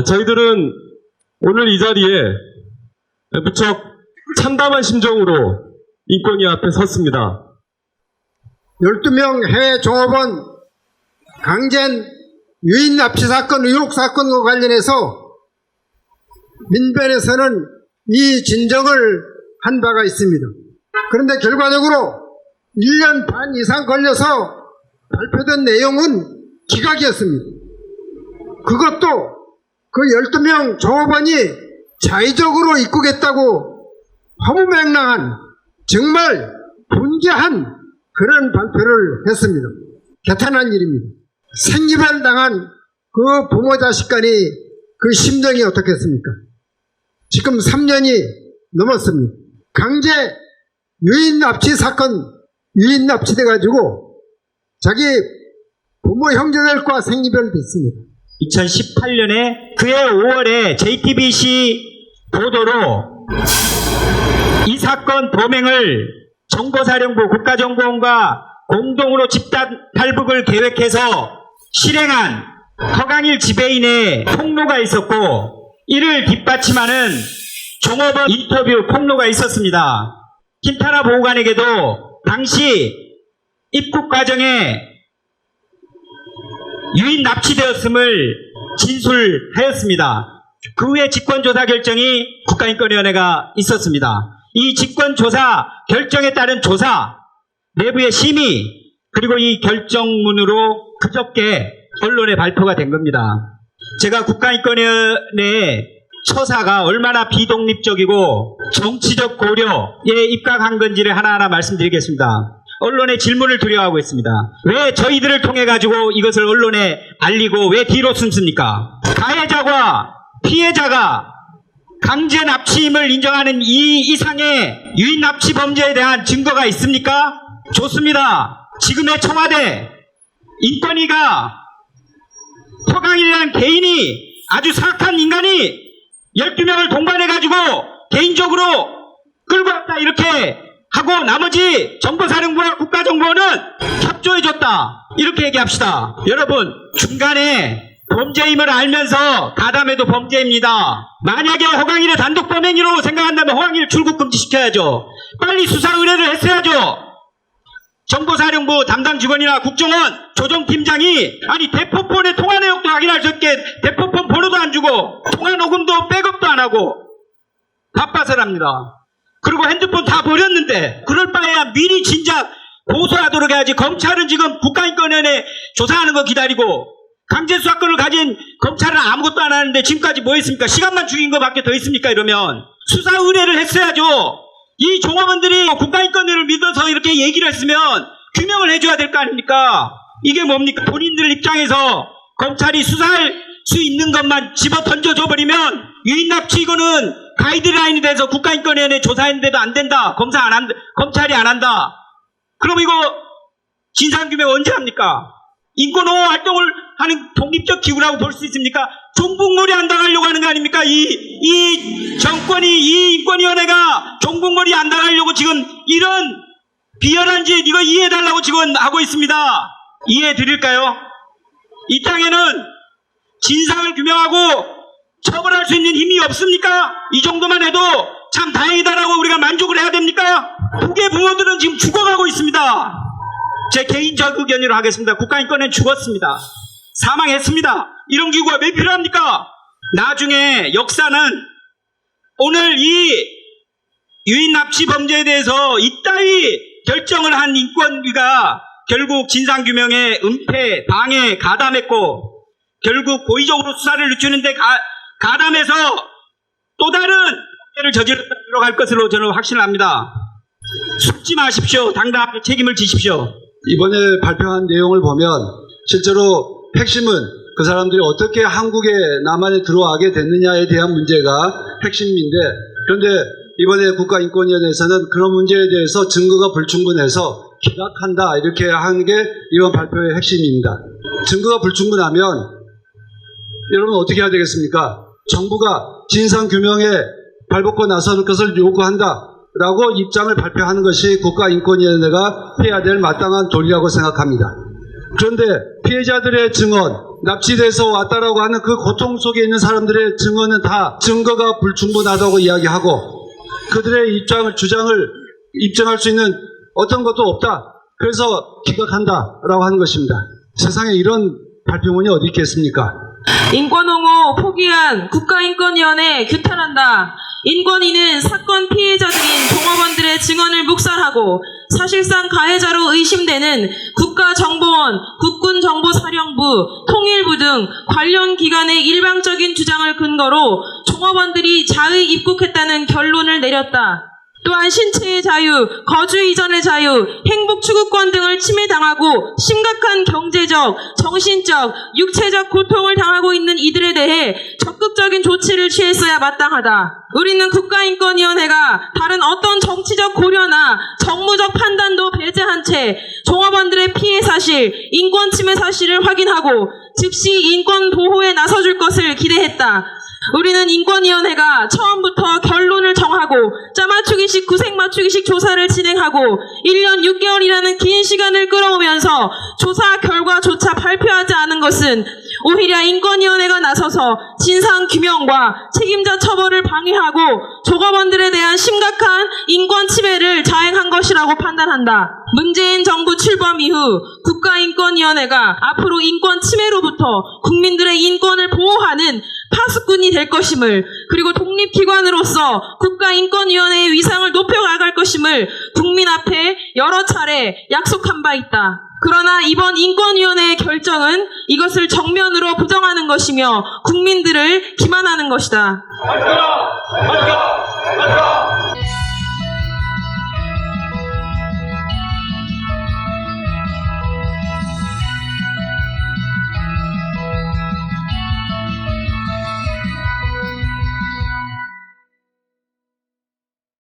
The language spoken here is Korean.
저희들은 오늘 이 자리에 무척 참담한 심정으로 인권위 앞에 섰습니다. 12명 해외 종업원 강제 유인 납치 사건, 의혹 사건과 관련해서 민변에서는 이 진정을 한 바가 있습니다. 그런데 결과적으로 1년 반 이상 걸려서 발표된 내용은 기각이었습니다. 그것도 그 12명 종업원이 자의적으로 입국했다고 허무맹랑한 정말 분개한 그런 발표를 했습니다. 개탄한 일입니다. 생이별 당한 그 부모 자식 간이 그 심정이 어떻겠습니까? 지금 3년이 넘었습니다. 강제 유인 납치 사건, 유인 납치돼가지고 자기 부모 형제들과 생이별이 됐습니다. 2018년에 그해 5월에 JTBC 보도로 이 사건 범행을 정보사령부 국가정보원과 공동으로 집단 탈북을 계획해서 실행한 허강일 지배인의 폭로가 있었고, 이를 뒷받침하는 종업원 인터뷰 폭로가 있었습니다. 킨타나 보호관에게도 당시 입국 과정에 유인 납치되었음을 진술하였습니다. 그 후에 직권조사 결정이 국가인권위원회가 있었습니다. 이 직권조사 결정에 따른 조사, 내부의 심의, 그리고 이 결정문으로 그저께 언론에 발표가 된 겁니다. 제가 국가인권위원회의 처사가 얼마나 비독립적이고 정치적 고려에 입각한 건지를 하나하나 말씀드리겠습니다. 언론에 질문을 두려워하고 있습니다. 왜 저희들을 통해 가지고 이것을 언론에 알리고 왜 뒤로 숨습니까? 가해자와 피해자가 강제 납치임을 인정하는 이 이상의 유인 납치 범죄에 대한 증거가 있습니까? 좋습니다. 지금의 청와대 인권위가 허강일이라는 개인이, 아주 사악한 인간이 12명을 동반해가지고 개인적으로 끌고 왔다 이렇게 하고, 나머지 정보사령부와 국가정보원은 협조해줬다 이렇게 얘기합시다. 여러분, 중간에 범죄임을 알면서 가담해도 범죄입니다. 만약에 허강일의 단독 범행으로 생각한다면 허강일 출국 금지시켜야죠. 빨리 수사 의뢰를 했어야죠. 정보사령부 담당 직원이나 국정원 조정팀장이 아니 대포폰의 통화 내역도 확인할 수 있게 대포폰 번호도 안 주고 통화 녹음도 백업도 안 하고 바빠서랍니다. 그리고 핸드폰 다 버렸는데, 그럴 바에야 미리 진작 고소하도록 해야지. 검찰은 지금 국가인권위원회 조사하는 거 기다리고 강제수 사건을 가진 검찰은 아무것도 안 하는데 지금까지 뭐 했습니까? 시간만 죽인 것밖에 더 있습니까? 이러면 수사 의뢰를 했어야죠. 이 종업원들이 국가인권위를 믿어서 이렇게 얘기를 했으면 규명을 해줘야 될 거 아닙니까? 이게 뭡니까? 본인들 입장에서 검찰이 수사할 수 있는 것만 집어 던져줘 버리면 유인 납치 이거는 가이드라인이 돼서 국가인권위원회 조사했는데도 안 된다. 검찰이 안 한다. 그럼 이거 진상규명 언제 합니까? 인권호호 활동을 하는 독립적 기구라고 볼 수 있습니까? 종북몰이 안 당하려고 하는 거 아닙니까? 이 정권이, 이 인권위원회가 종북몰이 안 당하려고 지금 이런 비열한 짓 이거 이해해달라고 지금 하고 있습니다. 이해해 드릴까요? 이 땅에는 진상을 규명하고 처벌할 수 있는 힘이 없습니까? 이 정도만 해도 참 다행이다라고 우리가 만족을 해야 됩니까? 북의 부모들은 지금 죽어가고 있습니다. 제 개인적 의견으로 하겠습니다. 국가인권위는 죽었습니다. 사망했습니다. 이런 기구가 왜 필요합니까? 나중에 역사는 오늘 이 유인 납치 범죄에 대해서 이따위 결정을 한 인권위가 결국 진상규명에 은폐, 방해, 가담했고 결국 고의적으로 수사를 늦추는데 가담해서 또 다른 범죄를 저질러갈 것으로 저는 확신을 합니다. 숨지 마십시오. 당당하게 책임을 지십시오. 이번에 발표한 내용을 보면 실제로 핵심은 그 사람들이 어떻게 한국에 남한에 들어가게 됐느냐에 대한 문제가 핵심인데, 그런데 이번에 국가인권위원회에서는 그런 문제에 대해서 증거가 불충분해서 기각한다 이렇게 하는 게 이번 발표의 핵심입니다. 증거가 불충분하면 여러분 어떻게 해야 되겠습니까? 정부가 진상규명에 발벗고 나설 것을 요구한다 라고 입장을 발표하는 것이 국가인권위원회가 해야 될 마땅한 도리라고 생각합니다. 그런데 피해자들의 증언, 납치돼서 왔다라고 하는 그 고통 속에 있는 사람들의 증언은 다 증거가 불충분하다고 이야기하고 그들의 주장을 입증할 수 있는 어떤 것도 없다. 그래서 기각한다라고 하는 것입니다. 세상에 이런 발표문이 어디 있겠습니까? 인권옹호 포기한 국가인권위원회 규탄한다. 인권위는 사건 피해자들인 종업원들의 증언을 묵살하고 사실상 가해자로 의심되는 국가정보원, 국군정보사령부, 통일부 등 관련 기관의 일방적인 주장을 근거로 종업원들이 자의 입국했다는 결론을 내렸다. 또한 신체의 자유, 거주 이전의 자유, 행복 추구권 등을 침해당하고 심각한 경제적, 정신적, 육체적 고통을 당하고 있는 이들에 대해 적극적인 조치를 취했어야 마땅하다. 우리는 국가인권위원회가 다른 어떤 정치적 고려나 정무적 판단도 배제한 채 종업원들의 피해 사실, 인권 침해 사실을 확인하고 즉시 인권 보호에 나서줄 것을 기대했다. 우리는 인권위원회가 처음부터 결론을 정하고 짜맞추기식 구색맞추기식 조사를 진행하고 1년 6개월이라는 긴 시간을 끌어오면서 조사 결과조차 발표하지 않은 것은 오히려 인권위원회가 나서서 진상규명과 책임자 처벌을 방해하고 종업원들에 대한 심각한 인권 침해를 자행한 것이라고 판단한다. 문재인 정부 출범 이후 국가인권위원회가 앞으로 인권 침해로부터 국민들의 인권을 보호하는 파수꾼이 될 것임을, 그리고 독립기관으로서 국가인권위원회의 위상을 높여나갈 것임을 국민 앞에 여러 차례 약속한 바 있다. 그러나 이번 인권위원회의 결정은 이것을 정면으로 부정하는 것이며 국민들을 기만하는 것이다.